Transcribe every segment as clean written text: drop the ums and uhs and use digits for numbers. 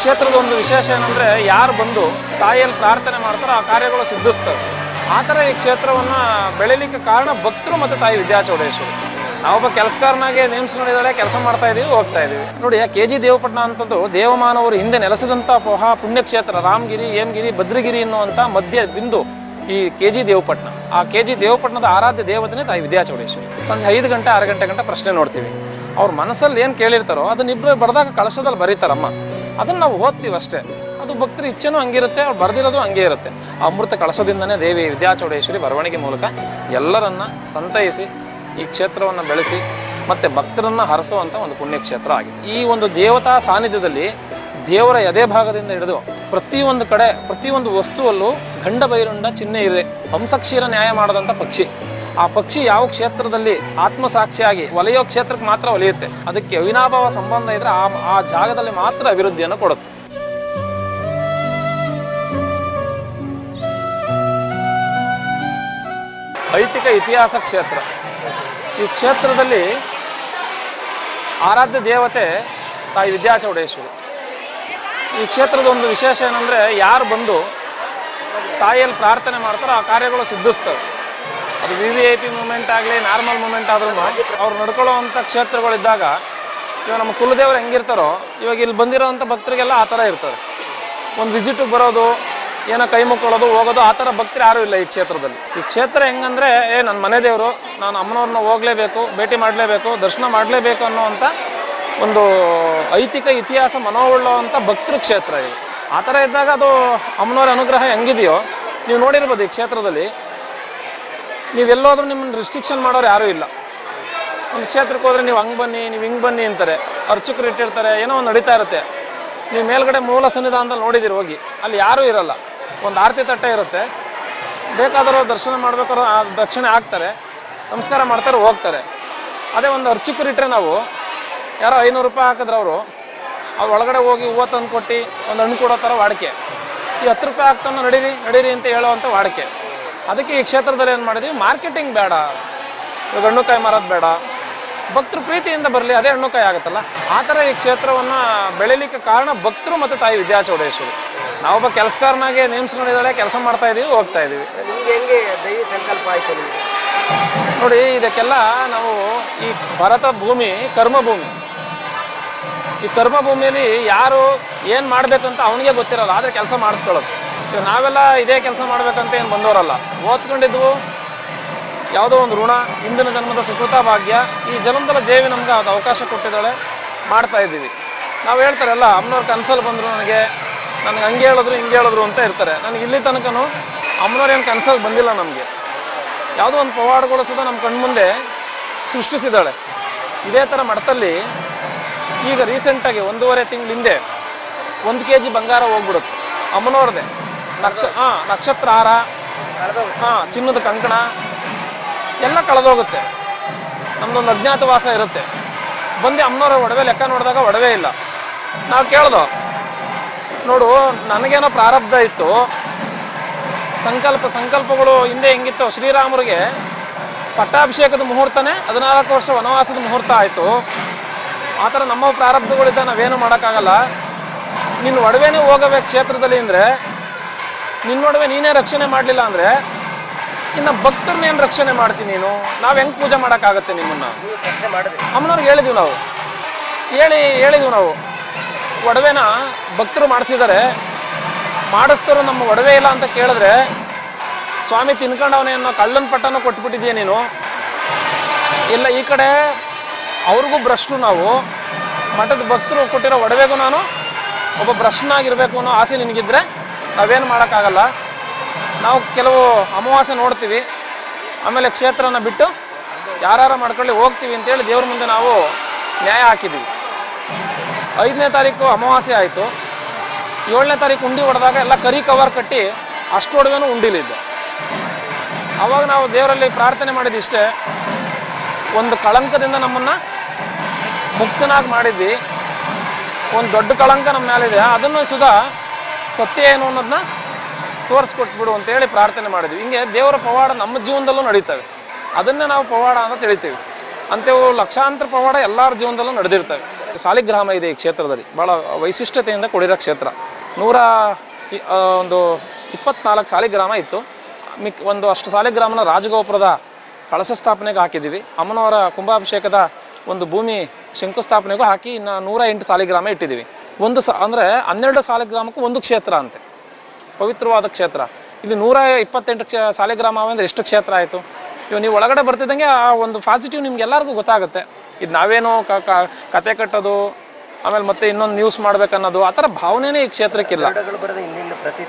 ಕ್ಷೇತ್ರದ ಒಂದು ವಿಶೇಷ ಏನಂದರೆ ಯಾರು ಬಂದು ತಾಯಿಯಲ್ಲಿ ಪ್ರಾರ್ಥನೆ ಮಾಡ್ತಾರೋ ಆ ಕಾರ್ಯಗಳು ಸಿದ್ಧಿಸ್ತವೆ. ಆ ಥರ ಈ ಕ್ಷೇತ್ರವನ್ನು ಬೆಳೀಲಿಕ್ಕೆ ಕಾರಣ ಭಕ್ತರು ಮತ್ತು ತಾಯಿ ವಿದ್ಯಾಚೌಡೇಶ್ವರಿ. ನಾವೊಬ್ಬ ಕೆಲಸಗಾರನಾಗೆ ನೇಮಿಸ್ಕೊಂಡಿದ್ದಾಳೆ, ಕೆಲಸ ಮಾಡ್ತಾ ಇದ್ದೀವಿ, ಹೋಗ್ತಾ ಇದ್ದೀವಿ. ನೋಡಿ, ಆ ಕೆ ಜಿ ದೇವಪಟ್ಟಣ ಅಂತದ್ದು ದೇವಮಾನವರು ಹಿಂದೆ ನೆಲೆಸಿದಂಥ ಪುಣ್ಯಕ್ಷೇತ್ರ. ರಾಮಗಿರಿ, ಹೇಮಗಿರಿ, ಭದ್ರಗಿರಿ ಎನ್ನುವಂಥ ಮಧ್ಯ ಬಿಂದು ಈ ಕೆ ಜಿ ದೇವಪಟ್ಟಣ. ಆ ಕೆ ಜಿ ದೇವಪಟ್ಟಣದ ಆರಾಧ್ಯ ದೇವತೆನೇ ತಾಯಿ ವಿದ್ಯಾಚೌಡೇಶ್ವರಿ. ಸಂಜೆ 5 ಗಂಟೆ 6 ಗಂಟೆ ಪ್ರಶ್ನೆ ನೋಡ್ತೀವಿ. ಅವ್ರ ಮನಸ್ಸಲ್ಲಿ ಏನು ಕೇಳಿರ್ತಾರೋ ಅದನ್ನಿಬ್ಬರು ಬರೆದಾಗ ಕಳಶದಲ್ಲಿ ಬರೀತಾರಮ್ಮ. ಅದನ್ನು ನಾವು ಓದ್ತೀವಿ ಅಷ್ಟೇ. ಅದು ಭಕ್ತರ ಇಚ್ಛೆನೂ ಹಂಗಿರುತ್ತೆ, ಅವ್ರು ಬರೆದಿರೋದು ಹಂಗೆ ಇರುತ್ತೆ. ಆ ಅಮೃತ ಕಳಶದಿಂದನೇ ದೇವಿ ವಿದ್ಯಾಚೌಡೇಶ್ವರಿ ಬರವಣಿಗೆ ಮೂಲಕ ಎಲ್ಲರನ್ನ ಸಂತೈಸಿ ಈ ಕ್ಷೇತ್ರವನ್ನು ಬೆಳೆಸಿ ಮತ್ತು ಭಕ್ತರನ್ನು ಹರಸುವಂಥ ಒಂದು ಪುಣ್ಯಕ್ಷೇತ್ರ ಆಗಿದೆ. ಈ ಒಂದು ದೇವತಾ ಸಾನ್ನಿಧ್ಯದಲ್ಲಿ ದೇವರ ಎದೆ ಭಾಗದಿಂದ ಹಿಡಿದು ಪ್ರತಿಯೊಂದು ಕಡೆ ಪ್ರತಿಯೊಂದು ವಸ್ತುವಲ್ಲೂ ಗಂಡ ಬೈರುಂಡ ಚಿಹ್ನೆ ಇದೆ. ಹಂಸಕ್ಷೀರ ನ್ಯಾಯ ಮಾಡದಂಥ ಪಕ್ಷಿ. ಆ ಪಕ್ಷಿ ಯಾವ ಕ್ಷೇತ್ರದಲ್ಲಿ ಆತ್ಮಸಾಕ್ಷಿಯಾಗಿ ಒಲೆಯೋ ಕ್ಷೇತ್ರಕ್ಕೆ ಮಾತ್ರ ಒಲೆಯುತ್ತೆ. ಅದಕ್ಕೆ ಅವಿನಾಭಾವ ಸಂಬಂಧ ಇದ್ರೆ ಆ ಜಾಗದಲ್ಲಿ ಮಾತ್ರ ಅಭಿವೃದ್ಧಿಯನ್ನು ಕೊಡುತ್ತೆ. ಐತಿಕ ಇತಿಹಾಸ ಕ್ಷೇತ್ರ. ಈ ಕ್ಷೇತ್ರದಲ್ಲಿ ಆರಾಧ್ಯ ದೇವತೆ ತಾಯಿ ವಿದ್ಯಾಚೌಡೇಶ್ವರಿ. ಈ ಕ್ಷೇತ್ರದ ಒಂದು ವಿಶೇಷ ಏನಂದರೆ ಯಾರು ಬಂದು ತಾಯಿಯಲ್ಲಿ ಪ್ರಾರ್ಥನೆ ಮಾಡ್ತಾರೋ ಆ ಕಾರ್ಯಗಳು ಸಿದ್ಧಿಸ್ತವೆ. ಅದು VVIP ಮೂಮೆಂಟ್ ಆಗಲಿ, ನಾರ್ಮಲ್ ಮೂಮೆಂಟ್ ಆದ್ರೂ ಅವ್ರು ನಡ್ಕೊಳ್ಳೋವಂಥ ಕ್ಷೇತ್ರಗಳಿದ್ದಾಗ, ಇವಾಗ ನಮ್ಮ ಕುಲದೇವರು ಹೆಂಗಿರ್ತಾರೋ ಇವಾಗ ಇಲ್ಲಿ ಬಂದಿರೋವಂಥ ಭಕ್ತರಿಗೆಲ್ಲ ಆ ಥರ ಇರ್ತದೆ. ಒಂದು ವಿಸಿಟಿಗೆ ಬರೋದು, ಏನೋ ಕೈ ಮುಕ್ಕೊಳ್ಳೋದು, ಹೋಗೋದು, ಆ ಥರ ಭಕ್ತರು ಯಾರೂ ಇಲ್ಲ ಈ ಕ್ಷೇತ್ರದಲ್ಲಿ. ಈ ಕ್ಷೇತ್ರ ಹೆಂಗಂದರೆ ನನ್ನ ಮನೆ ದೇವರು, ನಾನು ಅಮ್ಮನವ್ರನ್ನ ಹೋಗಲೇಬೇಕು, ಭೇಟಿ ಮಾಡಲೇಬೇಕು, ದರ್ಶನ ಮಾಡಲೇಬೇಕು ಅನ್ನೋವಂಥ ಒಂದು ಐತಿಕ ಇತಿಹಾಸ ಮನೋವುಳ್ಳವಂಥ ಭಕ್ತೃ ಕ್ಷೇತ್ರ ಇದು. ಆ ಥರ ಇದ್ದಾಗ ಅದು ಅಮ್ಮನವರ ಅನುಗ್ರಹ ಹೆಂಗಿದೆಯೋ ನೀವು ನೋಡಿರ್ಬೋದು. ಈ ಕ್ಷೇತ್ರದಲ್ಲಿ ನೀವೆಲ್ಲೋದ್ರೂ ನಿಮ್ಮನ್ನು ರಿಸ್ಟ್ರಿಕ್ಷನ್ ಮಾಡೋರು ಯಾರೂ ಇಲ್ಲ. ಒಂದು ಕ್ಷೇತ್ರಕ್ಕೆ ಹೋದರೆ ನೀವು ಹಂಗೆ ಬನ್ನಿ, ನೀವು ಹಿಂಗೆ ಬನ್ನಿ ಅಂತಾರೆ. ಅರ್ಚಕರು ಇಟ್ಟಿರ್ತಾರೆ, ಏನೋ ಒಂದು ನಡೀತಾ ಇರುತ್ತೆ. ನೀವು ಮೇಲ್ಗಡೆ ಮೂಲ ಸನ್ನಿಧಾನದಲ್ಲಿ ನೋಡಿದ್ದೀರಿ ಹೋಗಿ, ಅಲ್ಲಿ ಯಾರೂ ಇರಲ್ಲ. ಒಂದು ಆರತಿ ತಟ್ಟೆ ಇರುತ್ತೆ, ಬೇಕಾದರೂ ದರ್ಶನ ಮಾಡ್ಬೇಕಾದ್ರೂ ದಕ್ಷಿಣೆ ಹಾಕ್ತಾರೆ, ನಮಸ್ಕಾರ ಮಾಡ್ತಾರೆ, ಹೋಗ್ತಾರೆ. ಅದೇ ಒಂದು ಅರ್ಚಕರು ಇಟ್ಟರೆ ನಾವು ಯಾರೋ 500 ರೂಪಾಯಿ ಹಾಕಿದ್ರೆ ಅವರು ಅವ್ರು ಒಳಗಡೆ ಹೋಗಿ ಹೂವು ತಂದು ಕೊಟ್ಟು ಒಂದು ಹಣ್ಣು ಕೊಡೋ ಥರ ವಾಡಿಕೆ. ಈ 10 ರೂಪಾಯಿ ಹಾಕ್ತಾನೆ ನಡೀರಿ ಅಂತ ಹೇಳೋವಂಥ ವಾಡಿಕೆ. ಅದಕ್ಕೆ ಈ ಕ್ಷೇತ್ರದಲ್ಲಿ ಏನು ಮಾಡಿದ್ವಿ, ಮಾರ್ಕೆಟಿಂಗ್ ಬೇಡ, ಇವಾಗ ಹಣ್ಣುಕಾಯಿ ಮಾರೋದು ಬೇಡ, ಭಕ್ತರು ಪ್ರೀತಿಯಿಂದ ಬರಲಿ, ಅದೇ ಹಣ್ಣುಕಾಯಿ ಆಗುತ್ತಲ್ಲ. ಆ ಥರ ಈ ಕ್ಷೇತ್ರವನ್ನು ಬೆಳೀಲಿಕ್ಕೆ ಕಾರಣ ಭಕ್ತರು ಮತ್ತು ತಾಯಿ ವಿದ್ಯಾಚೌಡೇಶ್ವರಿ. ನಾವೊಬ್ಬ ಕೆಲಸಗಾರನಾಗೆ ನೇಮಿಸ್ಕೊಂಡಿದ್ದಾಳೆ, ಕೆಲಸ ಮಾಡ್ತಾ ಇದ್ದೀವಿ, ಹೋಗ್ತಾ ಇದ್ದೀವಿ. ಹೆಂಗೆ ದೈವಿ ಸಂಕಲ್ಪ ಆಯಿತು ನಿಮಗೆ? ನೋಡಿ, ಇದಕ್ಕೆಲ್ಲ ನಾವು ಈ ಭರತ ಭೂಮಿ ಕರ್ಮಭೂಮಿ. ಈ ಕರ್ಮಭೂಮಿಯಲ್ಲಿ ಯಾರು ಏನು ಮಾಡಬೇಕಂತ ಅವನಿಗೆ ಗೊತ್ತಿರಲ್ಲ, ಆದರೆ ಕೆಲಸ ಮಾಡಿಸ್ಕೊಳ್ಳೋದು. ಈಗ ನಾವೆಲ್ಲ ಇದೇ ಕೆಲಸ ಮಾಡಬೇಕಂತ ಏನು ಬಂದವರಲ್ಲ. ಓದ್ಕೊಂಡಿದ್ವು, ಯಾವುದೋ ಒಂದು ಋಣ, ಹಿಂದಿನ ಜನ್ಮದ ಸುಕೃತ ಭಾಗ್ಯ, ಈ ಜನ್ಮದಲ್ಲಿ ದೇವಿ ನಮ್ಗೆ ಅದು ಅವಕಾಶ ಕೊಟ್ಟಿದ್ದಾಳೆ, ಮಾಡ್ತಾ ಇದ್ದೀವಿ. ನಾವು ಹೇಳ್ತಾರಲ್ಲ, ಅಮ್ಮನವ್ರ ಕನಸಲ್ಲಿ ಬಂದರು, ನನಗೆ ಹಂಗೆ ಹೇಳಿದ್ರು ಹಿಂಗೆ ಹೇಳಿದ್ರು ಅಂತ ಇರ್ತಾರೆ. ನನಗೆ ಇಲ್ಲಿ ತನಕನೂ ಅಮ್ಮನವ್ರು ಏನು ಕನಸಲ್ಲಿ ಬಂದಿಲ್ಲ. ನಮಗೆ ಯಾವುದೋ ಒಂದು ಪವಾಡಗಳು ಸುದ ನಮ್ಮ ಕಣ್ಮುಂದೆ ಸೃಷ್ಟಿಸಿದ್ದಾಳೆ. ಇದೇ ಥರ ಮಠದಲ್ಲಿ ಈಗ ರೀಸೆಂಟಾಗಿ 1.5 ತಿಂಗಳ ಹಿಂದೆ 1 kg ಬಂಗಾರ ಹೋಗ್ಬಿಡುತ್ತೆ ಅಮ್ಮನವ್ರದ್ದೇ. ನಕ್ಷತ್ರ ಹಾರ, ಚಿನ್ನದ ಕಂಕಣ ಎಲ್ಲ ಕಳೆದೋಗುತ್ತೆ. ನಮ್ಮದೊಂದು ಅಜ್ಞಾತವಾಸ ಇರುತ್ತೆ. ಬಂದು ಅಮ್ಮನವ್ರ ಒಡವೆ ಲೆಕ್ಕ ನೋಡಿದಾಗ ಒಡವೆ ಇಲ್ಲ. ನಾವು ಕೇಳ್ದೋ, ನೋಡು ನನಗೇನೋ ಪ್ರಾರಬ್ಧ ಇತ್ತು, ಸಂಕಲ್ಪಗಳು ಹಿಂದೆ ಹೆಂಗಿತ್ತು. ಶ್ರೀರಾಮರಿಗೆ ಪಟ್ಟಾಭಿಷೇಕದ ಮುಹೂರ್ತನೇ 14 ವರ್ಷ ವನವಾಸದ ಮುಹೂರ್ತ ಆಯಿತು. ಆ ಥರ ನಮ್ಮ ಪ್ರಾರಬ್ಧಗಳಿದ್ದ ನಾವೇನು ಮಾಡೋಕ್ಕಾಗಲ್ಲ. ನಿನ್ನ ಒಡವೆನೇ ಹೋಗಬೇಕು ಕ್ಷೇತ್ರದಲ್ಲಿ ಅಂದರೆ, ನಿನ್ನ ಒಡವೆ ನೀನೇ ರಕ್ಷಣೆ ಮಾಡಲಿಲ್ಲ ಅಂದರೆ ಇನ್ನು ಭಕ್ತರನ್ನೇನು ರಕ್ಷಣೆ ಮಾಡ್ತೀನಿ ನೀನು? ನಾವು ಹೆಂಗೆ ಪೂಜೆ ಮಾಡೋಕ್ಕಾಗತ್ತೆ ನಿಮ್ಮನ್ನು? ಅಮ್ಮನವ್ರಿಗೆ ಹೇಳಿದ್ವಿ ನಾವು, ಹೇಳಿದ್ವಿ ನಾವು, ಒಡವೆನ ಭಕ್ತರು ಮಾಡಿಸಿದ್ದಾರೆ, ಮಾಡಿಸ್ತರು ನಮ್ಮ ಒಡವೆ ಇಲ್ಲ ಅಂತ ಕೇಳಿದ್ರೆ ಸ್ವಾಮಿ ತಿನ್ಕೊಂಡವನೇ ಅನ್ನೋ ಕಳ್ಳನ ಪಟ್ಟನ ಕೊಟ್ಬಿಟ್ಟಿದೀಯ ನೀನು. ಇಲ್ಲ, ಈ ಕಡೆ ಅವ್ರಿಗೂ ಭ್ರಷ್ಟರು ನಾವು, ಮಠದ ಭಕ್ತರು ಕೊಟ್ಟಿರೋ ಒಡವೆಗೂ ನಾನು ಒಬ್ಬ ಭ್ರಷ್ಟನಾಗಿರ್ಬೇಕು ಅನ್ನೋ ಆಸೆ ನಿನಗಿದ್ರೆ ನಾವೇನು ಮಾಡೋಕ್ಕಾಗಲ್ಲ. ನಾವು ಕೆಲವು ಅಮಾವಾಸ್ಯೆ ನೋಡ್ತೀವಿ, ಆಮೇಲೆ ಕ್ಷೇತ್ರನ ಬಿಟ್ಟು ಯಾರು ಮಾಡ್ಕೊಳ್ಳಿ ಹೋಗ್ತೀವಿ ಅಂತೇಳಿ ದೇವ್ರ ಮುಂದೆ ನಾವು ನ್ಯಾಯ ಹಾಕಿದ್ದೀವಿ. 5ನೇ ತಾರೀಕು ಅಮಾವಾಸ್ಯೆ ಆಯಿತು. 7ನೇ ತಾರೀಕು ಉಂಡಿ ಹೊಡೆದಾಗ ಎಲ್ಲ ಕರಿ ಕವರ್ ಕಟ್ಟಿ ಅಷ್ಟು ಒಡವೆನೂ ಉಂಡಿಲಿದ್ದು. ಆವಾಗ ನಾವು ದೇವರಲ್ಲಿ ಪ್ರಾರ್ಥನೆ ಮಾಡಿದಿಷ್ಟೇ, ಒಂದು ಕಳಂಕದಿಂದ ನಮ್ಮನ್ನು ಮುಕ್ತನಾಗಿ ಮಾಡಿದ್ವಿ. ಒಂದು ದೊಡ್ಡ ಕಳಂಕ ನಮ್ಮ ಮೇಲಿದೆ, ಅದನ್ನು ಸುಧಾ ಸತ್ಯ ಏನು ಅನ್ನೋದನ್ನ ತೋರಿಸ್ಕೊಟ್ಬಿಡು ಅಂತೇಳಿ ಪ್ರಾರ್ಥನೆ ಮಾಡಿದ್ವಿ. ಹಿಂಗೆ ದೇವರ ಪವಾಡ ನಮ್ಮ ಜೀವನದಲ್ಲೂ ನಡೀತವೆ. ಅದನ್ನೇ ನಾವು ಪವಾಡ ಅಂತ ತಿಳಿತೀವಿ. ಅಂಥವು ಲಕ್ಷಾಂತರ ಪವಾಡ ಎಲ್ಲರ ಜೀವನದಲ್ಲೂ ನಡೆದಿರ್ತವೆ. ಸಾಲಿಗ್ರಾಮ ಇದೆ ಈ ಕ್ಷೇತ್ರದಲ್ಲಿ, ಭಾಳ ವೈಶಿಷ್ಟ್ಯತೆಯಿಂದ ಕೂಡಿರೋ ಕ್ಷೇತ್ರ. ಒಂದು 24 ಸಾಲಿಗ್ರಾಮ ಇತ್ತು. ಒಂದು ಅಷ್ಟು ಸಾಲಿಗ್ರಾಮನ ರಾಜಗೋಪುರದ ಕಳಶ ಸ್ಥಾಪನೆಗೆ ಹಾಕಿದ್ದೀವಿ. ಅಮ್ಮನವರ ಕುಂಭಾಭಿಷೇಕದ ಒಂದು ಭೂಮಿ ಶಂಕುಸ್ಥಾಪನೆಗೂ ಹಾಕಿ ಇನ್ನು 108 ಸಾಲಿಗ್ರಾಮ ಇಟ್ಟಿದ್ದೀವಿ. ಅಂದರೆ 12 ಸಾಲಿಗ್ರಾಮಕ್ಕೂ ಒಂದು ಕ್ಷೇತ್ರ ಅಂತೆ, ಪವಿತ್ರವಾದ ಕ್ಷೇತ್ರ. ಇಲ್ಲಿ 128 ಸಾಲಿಗ್ರಾಮ ಅಂದರೆ ಎಷ್ಟು ಕ್ಷೇತ್ರ ಆಯಿತು? ಇವಾಗ ನೀವು ಒಳಗಡೆ ಬರ್ತಿದ್ದಂಗೆ ಆ ಒಂದು ಪಾಸಿಟಿವ್ ನಿಮ್ಗೆ ಎಲ್ಲರಿಗೂ ಗೊತ್ತಾಗುತ್ತೆ. ಇದು ನಾವೇನೋ ಕತೆ ಕಟ್ಟೋದು, ಆಮೇಲೆ ಮತ್ತೆ ಇನ್ನೊಂದು ನ್ಯೂಸ್ ಮಾಡ್ಬೇಕನ್ನೋದು ಆ ಥರ ಭಾವನೆನೇ ಈ ಕ್ಷೇತ್ರಕ್ಕಿಲ್ಲ.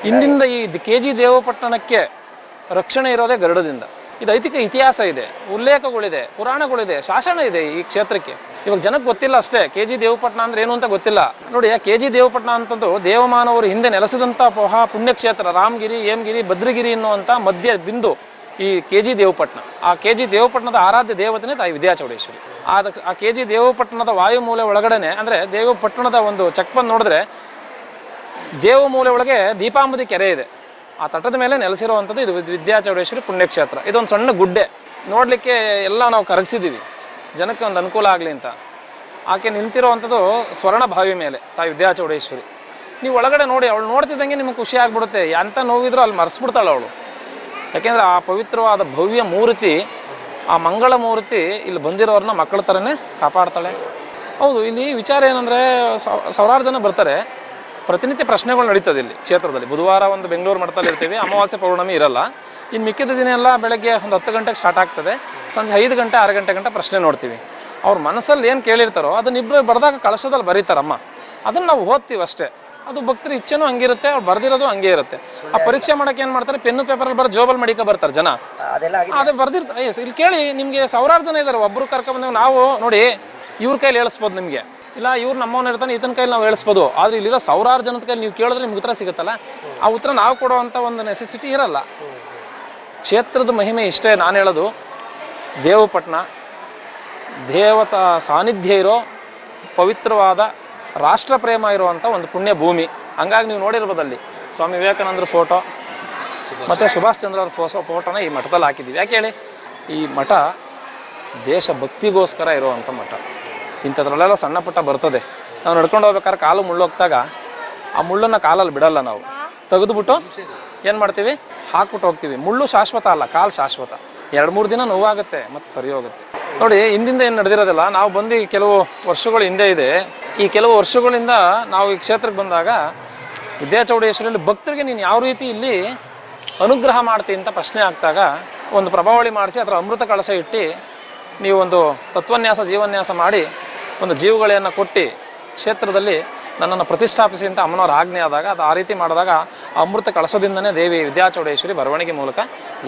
ಹಿಂದಿಂದ ಈ KG ದೇವಪಟ್ಟಣಕ್ಕೆ ರಕ್ಷಣೆ ಇರೋದೇ ಗರುಡದಿಂದ. ಇದು ಐತಿಕ ಇತಿಹಾಸ ಇದೆ, ಉಲ್ಲೇಖಗಳಿದೆ, ಪುರಾಣಗಳಿದೆ, ಶಾಸನ ಇದೆ ಈ ಕ್ಷೇತ್ರಕ್ಕೆ. ಇವಾಗ ಜನಕ್ಕೆ ಗೊತ್ತಿಲ್ಲ ಅಷ್ಟೇ, KG ದೇವಪಟ್ಟಣ ಅಂದ್ರೆ ಏನು ಅಂತ ಗೊತ್ತಿಲ್ಲ. ನೋಡಿ, KG ದೇವಪಟ್ಟಣ ಅಂತಂದು ದೇವಮಾನವರು ಹಿಂದೆ ನೆಲೆಸಿದಂಥ ಪುಣ್ಯಕ್ಷೇತ್ರ. ರಾಮಗಿರಿ, ಹೇಮಗಿರಿ, ಭದ್ರಗಿರಿ ಎನ್ನುವಂಥ ಮಧ್ಯ ಬಿಂದು ಈ KG ದೇವಪಟ್ಟಣ. ಆ KG ದೇವಪಟ್ಟಣದ ಆರಾಧ್ಯ ದೇವತೆನೇ ತಾಯಿ ವಿದ್ಯಾಚೌಡೇಶ್ವರಿ. ಆ KG ದೇವಪಟ್ಟಣದ ವಾಯುಮೂಲೆ ಒಳಗಡೆನೆ, ಅಂದರೆ ದೇವಪಟ್ಟಣದ ಒಂದು ಚೆಕ್ ಬಂದು ನೋಡಿದ್ರೆ ದೇವಮೂಲೆ ಒಳಗೆ ದೀಪಾಂಬುದಿ ಕೆರೆ ಇದೆ. ಆ ತಟದ ಮೇಲೆ ನೆಲೆಸಿರುವಂಥದ್ದು ಇದು ವಿದ್ಯಾಚೌಡೇಶ್ವರಿ ಪುಣ್ಯಕ್ಷೇತ್ರ. ಇದೊಂದು ಸಣ್ಣ ಗುಡ್ಡೆ, ನೋಡಲಿಕ್ಕೆ ಎಲ್ಲ ನಾವು ಕರಗಿಸಿದ್ದೀವಿ ಜನಕ್ಕೆ ಒಂದು ಅನುಕೂಲ ಆಗಲಿ ಅಂತ. ಆಕೆ ನಿಂತಿರುವಂಥದ್ದು ಸ್ವರ್ಣ ಬಾವಿ ಮೇಲೆ ತಾಯಿ ವಿದ್ಯಾಚೌಡೇಶ್ವರಿ. ನೀವು ಒಳಗಡೆ ನೋಡಿ, ಅವಳು ನೋಡ್ತಿದ್ದಂಗೆ ನಿಮಗೆ ಖುಷಿ ಆಗ್ಬಿಡುತ್ತೆ. ಎಂಥ ನೋವಿದ್ರೂ ಅಲ್ಲಿ ಮರೆಸ್ಬಿಡ್ತಾಳೆ ಅವಳು. ಯಾಕೆಂದರೆ ಆ ಪವಿತ್ರವಾದ ಭವ್ಯ ಮೂರ್ತಿ, ಆ ಮಂಗಳ ಮೂರ್ತಿ ಇಲ್ಲಿ ಬಂದಿರೋರನ್ನ ಮಕ್ಕಳ ಥರನೇ ಕಾಪಾಡ್ತಾಳೆ. ಹೌದು, ಇಲ್ಲಿ ವಿಚಾರ ಏನಂದರೆ, ಸಾವಿರಾರು ಜನ ಬರ್ತಾರೆ, ಪ್ರತಿನಿತ್ಯ ಪ್ರಶ್ನೆಗಳು ನಡೀತದೆ ಇಲ್ಲಿ ಕ್ಷೇತ್ರದಲ್ಲಿ. ಬುಧವಾರ ಒಂದು ಬೆಂಗಳೂರು ಮಠದಲ್ಲಿ ಇರ್ತೀವಿ, ಅಮಾವಾಸ್ಯೆ ಪೌರ್ಣಮಿ ಇರಲ್ಲ. ಇನ್ನು ಮಿಕ್ಕಿದ ದಿನ ಎಲ್ಲ ಬೆಳಗ್ಗೆ ಒಂದು 10 ಗಂಟೆಗೆ ಸ್ಟಾರ್ಟ್ ಆಗ್ತದೆ, ಸಂಜೆ 5 ಗಂಟೆ 6 ಗಂಟೆ ಪ್ರಶ್ನೆ ನೋಡ್ತೀವಿ. ಅವ್ರ ಮನಸ್ಸಲ್ಲಿ ಏನು ಕೇಳಿರ್ತಾರೋ ಅದನ್ನ ಇಬ್ಬರು ಬರೆದಾಗ ಕಳಶದಲ್ಲಿ ಬರೀತಾರಮ್ಮ, ಅದನ್ನು ನಾವು ಓದ್ತೀವಿ ಅಷ್ಟೇ. ಅದು ಭಕ್ತರ ಇಚ್ಛೆನೂ ಹಂಗಿರುತ್ತೆ, ಅವ್ರು ಬರ್ದಿರೋದು ಹಂಗೆ ಇರುತ್ತೆ. ಆ ಪರೀಕ್ಷೆ ಮಾಡೋಕೆ ಏನು ಮಾಡ್ತಾರೆ, ಪೆನ್ನು ಪೇಪರಲ್ಲಿ ಬರೋ ಜೋಬಲ್ ಮಡಿಕ ಬರ್ತಾರೆ ಜನ. ಅದೇ ಬರ್ದಿರ್ತಾರೆ. ಇಲ್ಲಿ ಕೇಳಿ, ನಿಮಗೆ ಸಾವಿರಾರು ಜನ ಇದ್ದಾರೆ, ಒಬ್ಬರು ಕರ್ಕೊಂಡ್ಬಂದಾಗ ನಾವು ನೋಡಿ ಇವ್ರ ಕೈಲಿ ಹೇಳಿಸ್ಬೋದು ನಿಮಗೆ, ಇಲ್ಲ ಇವ್ರು ನಮ್ಮವನ್ನ ಇರ್ತಾನೆ ಈತನ ಕೈಲಿ ನಾವು ಹೇಳಿಸ್ಬೋದು. ಆದರೆ ಇಲ್ಲಿರೋ ಸಾವಿರಾರು ಜನದ ಕೈಲಿ ನೀವು ಕೇಳಿದ್ರೆ ನಿಮ್ಗೆ ಉತ್ತರ ಸಿಗುತ್ತಲ್ಲ, ಆ ಉತ್ತರ ನಾವು ಕೊಡುವಂಥ ಒಂದು ನೆಸೆಸಿಟಿ ಇರಲ್ಲ. ಕ್ಷೇತ್ರದ ಮಹಿಮೆ ಇಷ್ಟೇ. ನಾನು ಹೇಳೋದು, ದೇವಪಟ್ಟಣ ದೇವತಾ ಸಾನ್ನಿಧ್ಯ ಇರೋ ಪವಿತ್ರವಾದ ರಾಷ್ಟ್ರ ಪ್ರೇಮ ಇರುವಂಥ ಒಂದು ಪುಣ್ಯ ಭೂಮಿ. ಹಂಗಾಗಿ ನೀವು ನೋಡಿರ್ಬೋದಲ್ಲಿ ಸ್ವಾಮಿ ವಿವೇಕಾನಂದರ ಫೋಟೋ ಮತ್ತು ಸುಭಾಷ್ ಚಂದ್ರ ಅವ್ರ ಫೋಟೋನ ಈ ಮಠದಲ್ಲಿ ಹಾಕಿದ್ದೀವಿ. ಯಾಕೆ ಹೇಳಿ, ಈ ಮಠ ದೇಶಭಕ್ತಿಗೋಸ್ಕರ ಇರುವಂಥ ಮಠ. ಇಂಥದ್ರಲ್ಲೆಲ್ಲ ಸಣ್ಣ ಪುಟ್ಟ ಬರ್ತದೆ. ನಾವು ನಡ್ಕೊಂಡು ಹೋಗ್ಬೇಕಾದ್ರೆ ಕಾಲು ಮುಳ್ಳೋಗ್ತಾಗ ಆ ಮುಳ್ಳನ್ನು ಕಾಲಲ್ಲಿ ಬಿಡಲ್ಲ, ನಾವು ತೆಗೆದುಬಿಟ್ಟು ಏನು ಮಾಡ್ತೀವಿ, ಹಾಕ್ಬಿಟ್ಟು ಹೋಗ್ತೀವಿ. ಮುಳ್ಳು ಶಾಶ್ವತ ಅಲ್ಲ, ಕಾಲು ಶಾಶ್ವತ. 2-3 ದಿನ ನೋವಾಗುತ್ತೆ, ಮತ್ತು ಸರಿ ಹೋಗುತ್ತೆ. ನೋಡಿ, ಹಿಂದಿಂದ ಏನು ನಡೆದಿರೋದಿಲ್ಲ. ನಾವು ಬಂದು ಕೆಲವು ವರ್ಷಗಳ ಹಿಂದೆ ಇದೆ. ಈ ಕೆಲವು ವರ್ಷಗಳಿಂದ ನಾವು ಈ ಕ್ಷೇತ್ರಕ್ಕೆ ಬಂದಾಗ ವಿದ್ಯಾಚೌಡೇಶ್ವರಿಯಲ್ಲಿ ಭಕ್ತರಿಗೆ ನೀನು ಯಾವ ರೀತಿ ಇಲ್ಲಿ ಅನುಗ್ರಹ ಮಾಡ್ತೀನಿ ಅಂತ ಪ್ರಶ್ನೆ ಆಗ್ತಾಗ, ಒಂದು ಪ್ರಭಾವಳಿ ಮಾಡಿಸಿ ಅದರ ಅಮೃತ ಕಳಶ ಇಟ್ಟು ನೀವು ಒಂದು ತತ್ವನ್ಯಾಸ ಜೀವನ್ಯಾಸ ಮಾಡಿ ಒಂದು ಜೀವಗಳನ್ನು ಕೊಟ್ಟು ಕ್ಷೇತ್ರದಲ್ಲಿ ನನ್ನನ್ನು ಪ್ರತಿಷ್ಠಾಪಿಸಿ ಅಂತ ಅಮ್ಮನವರ ಆಜ್ಞೆ ಆದಾಗ, ಅದು ಆ ರೀತಿ ಮಾಡಿದಾಗ ಆ ಅಮೃತ ಕಳಶದಿಂದನೇ ದೇವಿ ವಿದ್ಯಾಚೌಡೇಶ್ವರಿ ಬರವಣಿಗೆ ಮೂಲಕ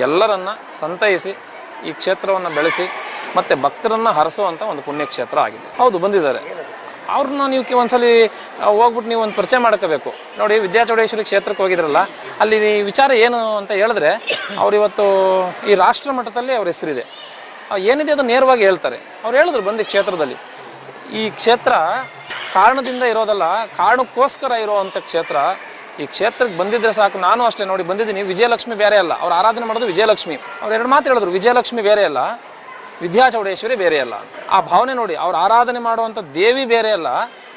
ಎಲ್ಲರನ್ನ ಸಂತೈಸಿ ಈ ಕ್ಷೇತ್ರವನ್ನು ಬೆಳೆಸಿ ಮತ್ತು ಭಕ್ತರನ್ನು ಹರಸುವಂಥ ಒಂದು ಪುಣ್ಯಕ್ಷೇತ್ರ ಆಗಿದೆ. ಹೌದು, ಬಂದಿದ್ದಾರೆ. ಅವ್ರನ್ನ ನೀವು ಒಂದ್ಸಲಿ ಹೋಗ್ಬಿಟ್ಟು ನೀವು ಒಂದು ಪರಿಚಯ ಮಾಡ್ಕೋಬೇಕು. ನೋಡಿ, ವಿದ್ಯಾಚೌಡೇಶ್ವರಿ ಕ್ಷೇತ್ರಕ್ಕೆ ಹೋಗಿದ್ರಲ್ಲ, ಅಲ್ಲಿ ವಿಚಾರ ಏನು ಅಂತ ಹೇಳಿದ್ರೆ, ಇವತ್ತು ಈ ರಾಷ್ಟ್ರ ಮಟ್ಟದಲ್ಲಿ ಅವ್ರ ಹೆಸರಿದೆ. ಏನಿದೆ ಅದು ನೇರವಾಗಿ ಹೇಳ್ತಾರೆ. ಅವ್ರು ಹೇಳಿದ್ರು ಬಂದು ಕ್ಷೇತ್ರದಲ್ಲಿ, ಈ ಕ್ಷೇತ್ರ ಕಾರಣದಿಂದ ಇರೋದಲ್ಲ, ಕಾರಣಕ್ಕೋಸ್ಕರ ಇರೋವಂಥ ಕ್ಷೇತ್ರ. ಈ ಕ್ಷೇತ್ರಕ್ಕೆ ಬಂದಿದ್ದರೆ ಸಾಕು. ನಾನು ಅಷ್ಟೇ ನೋಡಿ ಬಂದಿದ್ದೀನಿ. ವಿಜಯಲಕ್ಷ್ಮಿ ಬೇರೆ ಅಲ್ಲ, ಅವ್ರು ಆರಾಧನೆ ಮಾಡೋದು ವಿಜಯಲಕ್ಷ್ಮಿ. ಅವ್ರು 2 ಮಾತು ಹೇಳಿದ್ರು, ವಿಜಯಲಕ್ಷ್ಮಿ ಬೇರೆ ಅಲ್ಲ, ವಿದ್ಯಾಚೌಡೇಶ್ವರಿ ಬೇರೆ ಅಲ್ಲ. ಆ ಭಾವನೆ ನೋಡಿ, ಅವ್ರು ಆರಾಧನೆ ಮಾಡುವಂಥ ದೇವಿ ಬೇರೆ ಅಲ್ಲ,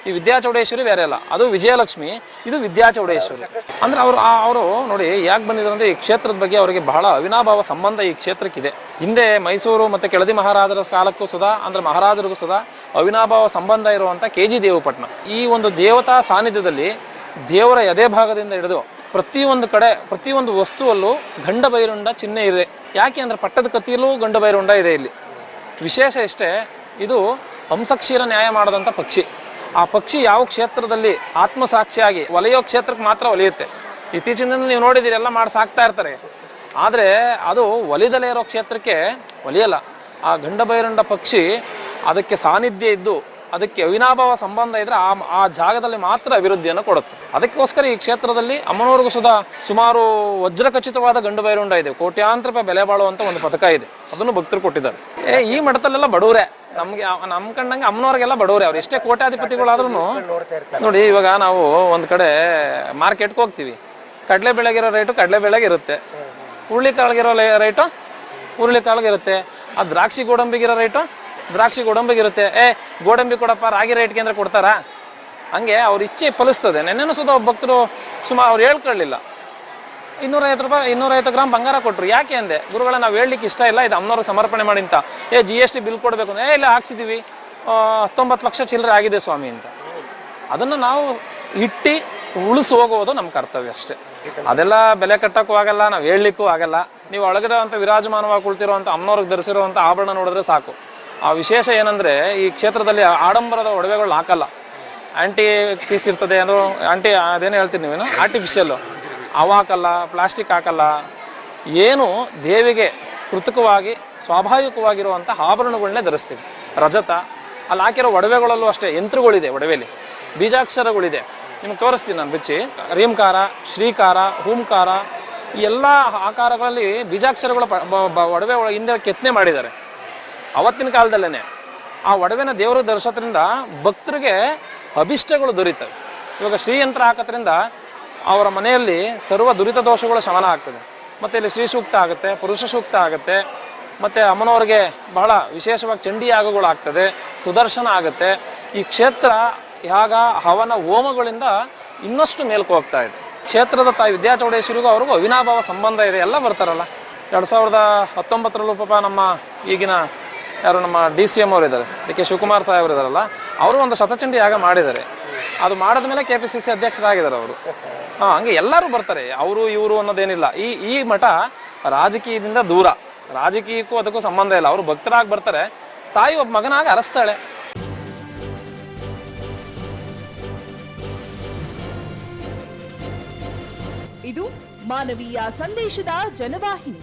ಈ ವಿದ್ಯಾಚೌಡೇಶ್ವರಿ ಬೇರೆ ಅಲ್ಲ. ಅದು ವಿಜಯಲಕ್ಷ್ಮಿ, ಇದು ವಿದ್ಯಾಚೌಡೇಶ್ವರಿ. ಅಂದರೆ ಅವರು ನೋಡಿ ಯಾಕೆ ಬಂದಿದ್ರು ಅಂದರೆ, ಈ ಕ್ಷೇತ್ರದ ಬಗ್ಗೆ ಅವರಿಗೆ ಬಹಳ ಅವಿನಾಭಾವ ಸಂಬಂಧ ಈ ಕ್ಷೇತ್ರಕ್ಕಿದೆ. ಹಿಂದೆ ಮೈಸೂರು ಮತ್ತು ಕೆಳದಿ ಮಹಾರಾಜರ ಕಾಲಕ್ಕೂ ಸುಧಾ, ಅಂದರೆ ಮಹಾರಾಜರಿಗೂ ಸುಧಾ ಅವಿನಾಭಾವ ಸಂಬಂಧ ಇರುವಂಥ KG ದೇವಪಟ್ಟಣ. ಈ ಒಂದು ದೇವತಾ ಸಾನ್ನಿಧ್ಯದಲ್ಲಿ ದೇವರ ಎದೆ ಭಾಗದಿಂದ ಹಿಡಿದು ಪ್ರತಿಯೊಂದು ಕಡೆ ಪ್ರತಿಯೊಂದು ವಸ್ತುವಲ್ಲೂ ಗಂಡ ಬೈರುಂಡ ಚಿಹ್ನೆ ಇದೆ. ಯಾಕೆ ಅಂದರೆ ಪಟ್ಟದ ಕತ್ತಿಯಲ್ಲೂ ಗಂಡ ಬೈರುಂಡ ಇದೆ. ಇಲ್ಲಿ ವಿಶೇಷ ಇಷ್ಟೇ, ಇದು ಹಂಸಕ್ಷೀರ ನ್ಯಾಯ ಮಾಡಿದಂಥ ಪಕ್ಷಿ. ಆ ಪಕ್ಷಿ ಯಾವ ಕ್ಷೇತ್ರದಲ್ಲಿ ಆತ್ಮಸಾಕ್ಷಿಯಾಗಿ ಒಲೆಯೋ ಕ್ಷೇತ್ರಕ್ಕೆ ಮಾತ್ರ ಒಲಿಯುತ್ತೆ. ಇತ್ತೀಚಿನ ನೀವು ನೋಡಿದ್ದೀರಿ, ಎಲ್ಲ ಮಾಡಿ ಸಾಕ್ತಾ ಇರ್ತಾರೆ. ಆದರೆ ಅದು ಒಲಿದಲೇ ಇರೋ ಕ್ಷೇತ್ರಕ್ಕೆ ಒಲಿಯಲ್ಲ. ಆ ಗಂಡ ಬೈರುಂಡ ಪಕ್ಷಿ ಅದಕ್ಕೆ ಸಾನ್ನಿಧ್ಯ ಇದ್ದು ಅದಕ್ಕೆ ಅವಿನಾಭಾವ ಸಂಬಂಧ ಇದ್ದರೆ ಆ ಜಾಗದಲ್ಲಿ ಮಾತ್ರ ಅಭಿವೃದ್ಧಿಯನ್ನು ಕೊಡುತ್ತೆ. ಅದಕ್ಕೋಸ್ಕರ ಈ ಕ್ಷೇತ್ರದಲ್ಲಿ ಅಮ್ಮನವ್ರಿಗೂ ಸುಧಾ ಸುಮಾರು ವಜ್ರಖಚಿತವಾದ ಗಂಡು ಬೈರುಂಡ ಇದೆ. ಕೋಟ್ಯಾಂತರ ರೂಪಾಯಿ ಬೆಲೆ ಬಾಳುವಂಥ ಒಂದು ಪದಕ ಇದೆ, ಅದನ್ನು ಭಕ್ತರು ಕೊಟ್ಟಿದ್ದಾರೆ. ಈ ಮಠದಲ್ಲೆಲ್ಲ ಬಡವರೇ, ನಮಗೆ ನಮ್ಮ ಕಂಡಂಗೆ ಅಮ್ಮನವ್ರಿಗೆಲ್ಲ ಬಡವರೇ. ಅವ್ರು ಎಷ್ಟೇ ಕೋಟ್ಯಾಧಿಪತಿಗಳಾದ್ರೂ ನೋಡಿ, ಇವಾಗ ನಾವು ಒಂದು ಕಡೆ ಮಾರ್ಕೆಟ್ಗೆ ಹೋಗ್ತೀವಿ, ಕಡಲೆ ಬೆಳೆಗಿರೋ ರೇಟು ಕಡಲೆ ಬೆಳೆಗಿರುತ್ತೆ, ಹುರುಳಿ ಕಾಳಿಗಿರೋ ರೇಟು ಹುರುಳಿ ಕಾಳಿಗಿರುತ್ತೆ, ಆ ದ್ರಾಕ್ಷಿ ಗೋಡಂಬಿಗಿರೋ ರೇಟು ದ್ರಾಕ್ಷಿ ಗೋಡಂಬಿಗಿರುತ್ತೆ, ಗೋಡಂಬಿ ಕೊಡಪ್ಪ ರಾಗಿ ರೇಟ್ಗೆ ಅಂದರೆ ಕೊಡ್ತಾರಾ? ಹಂಗೆ ಅವ್ರ ಇಚ್ಛೆ ಫಲಿಸ್ತದೆ. ನೆನ್ನೆನೂ ಸುಧಾ ಒಬ್ಬ ಭಕ್ತರು ಅವ್ರು ಹೇಳ್ಕೊಳ್ಳಿಲ್ಲ, 250 ರೂಪಾಯಿ 250 ಗ್ರಾಮ್ ಬಂಗಾರ ಕೊಟ್ಟರು. ಯಾಕೆ ಅಂದೆ, ಗುರುಗಳ ನಾವು ಹೇಳಲಿಕ್ಕೆ ಇಷ್ಟ ಇಲ್ಲ, ಇದು ಅಮ್ಮನವ್ರು ಸಮರ್ಪಣೆ ಮಾಡಿ ಅಂತ. GST ಬಿಲ್ ಕೊಡಬೇಕು ಅಂದ್ರೆ ಇಲ್ಲ ಹಾಕ್ಸಿದ್ದೀವಿ, 19 ಲಕ್ಷ ಚಿಲ್ಲರೆ ಆಗಿದೆ ಸ್ವಾಮಿ ಅಂತ. ಅದನ್ನು ನಾವು ಇಟ್ಟು ಉಳಿಸಿ ಹೋಗೋದು ನಮ್ಮ ಕರ್ತವ್ಯ ಅಷ್ಟೇ. ಅದೆಲ್ಲ ಬೆಲೆ ಕಟ್ಟೋಕ್ಕೂ ಆಗಲ್ಲ, ನಾವು ಹೇಳಲಿಕ್ಕೂ ಆಗಲ್ಲ. ನೀವು ಒಳಗಡೆ ಅಂತ ವಿರಾಜಮಾನವಾಗಿ ಕುಳ್ತಿರುವಂಥ ಅಮ್ಮನವ್ರಿಗೆ ಧರಿಸಿರುವಂಥ ಆಭರಣ ನೋಡಿದ್ರೆ ಸಾಕು. ಆ ವಿಶೇಷ ಏನಂದರೆ, ಈ ಕ್ಷೇತ್ರದಲ್ಲಿ ಆಡಂಬರದ ಒಡವೆಗಳು ಹಾಕಲ್ಲ. ಆ್ಯಂಟಿ ಪೀಸ್ ಇರ್ತದೆ ಅಂದ್ರೆ ಅದೇನು ಹೇಳ್ತೀರಿ ನೀವೇನು, ಆರ್ಟಿಫಿಷಿಯಲ್ಲು ಅವು ಹಾಕಲ್ಲ, ಪ್ಲಾಸ್ಟಿಕ್ ಹಾಕಲ್ಲ. ಏನು ದೇವಿಗೆ ಕೃತಕವಾಗಿ ಸ್ವಾಭಾವಿಕವಾಗಿರುವಂಥ ಆಭರಣಗಳನ್ನೇ ಧರಿಸ್ತೀವಿ. ರಜತ ಅಲ್ಲಿ ಹಾಕಿರೋ ಒಡವೆಗಳಲ್ಲೂ ಅಷ್ಟೇ ಯಂತ್ರಗಳಿದೆ, ಒಡವೆಲಿ ಬೀಜಾಕ್ಷರಗಳಿದೆ. ನಿಮ್ಗೆ ತೋರಿಸ್ತೀನಿ ನಾನು ಬಿಚ್ಚಿ. ರೀಂಕಾರ, ಶ್ರೀಕಾರ, ಹೂಂಕಾರ, ಈ ಎಲ್ಲ ಆಕಾರಗಳಲ್ಲಿ ಬೀಜಾಕ್ಷರಗಳ ಒಡವೆ ಹಿಂದೆ ಕೆತ್ತನೆ ಮಾಡಿದ್ದಾರೆ. ಅವತ್ತಿನ ಕಾಲದಲ್ಲೇ ಆ ಒಡವೆನ ದೇವರ ದರ್ಶನದಿಂದ ಭಕ್ತರಿಗೆ ಅಭಿಷ್ಟಗಳು ದೊರೀತವೆ. ಇವಾಗ ಶ್ರೀಯಂತ್ರ ಹಾಕೋದ್ರಿಂದ ಅವರ ಮನೆಯಲ್ಲಿ ಸರ್ವ ದುರಿತ ದೋಷಗಳು ಶಮನ ಆಗ್ತದೆ. ಮತ್ತು ಇಲ್ಲಿ ಶ್ರೀ ಸೂಕ್ತ ಆಗುತ್ತೆ, ಪುರುಷ ಸೂಕ್ತ ಆಗುತ್ತೆ, ಮತ್ತು ಅಮ್ಮನವ್ರಿಗೆ ಬಹಳ ವಿಶೇಷವಾಗಿ ಚಂಡಿ ಯಾಗಗಳಾಗ್ತದೆ, ಸುದರ್ಶನ ಆಗುತ್ತೆ. ಈ ಕ್ಷೇತ್ರ ಯಾಗ ಹವನ ಹೋಮಗಳಿಂದ ಇನ್ನಷ್ಟು ಮೇಲ್ಕು ಹೋಗ್ತಾ ಇದೆ. ಕ್ಷೇತ್ರದ ತಾಯಿ ವಿದ್ಯಾಚೌಡೇಶ್ವರಿಗೂ ಅವ್ರಿಗೂ ಅವಿನಾಭಾವ ಸಂಬಂಧ ಇದೆ. ಎಲ್ಲ ಬರ್ತಾರಲ್ಲ, 2019 ಪಾಪ ನಮ್ಮ ಈಗಿನ ಯಾರು ನಮ್ಮ DCM ಅವರು ಇದ್ದಾರೆ, DK ಶಿವಕುಮಾರ್ ಸಾಹೇಬರು ಇದ್ದಾರಲ್ಲ, ಅವರು ಒಂದು ಶತಚಂಡಿ ಯಾಗ ಮಾಡಿದ್ದಾರೆ. ಅದು ಮಾಡಿದ ಮೇಲೆ KPCC ಅಧ್ಯಕ್ಷರಾಗಿದ್ದಾರೆ ಅವರು. ಹಂಗೆ ಎಲ್ಲರೂ ಬರ್ತಾರೆ, ಅವರು ಇವರು ಅನ್ನೋದೇನಿಲ್ಲ. ಈ ಮಠ ರಾಜಕೀಯದಿಂದ ದೂರ, ರಾಜಕೀಯಕ್ಕೂ ಅದಕ್ಕೂ ಸಂಬಂಧ ಇಲ್ಲ. ಅವರು ಭಕ್ತರಾಗಿ ಬರ್ತಾರೆ, ತಾಯಿ ಒಬ್ಬ ಮಗನಾಗಿ ಅರಸ್ತಾಳೆ. ಇದು ಮಾನವೀಯ ಸಂದೇಶದ ಜನವಾಹಿನಿ.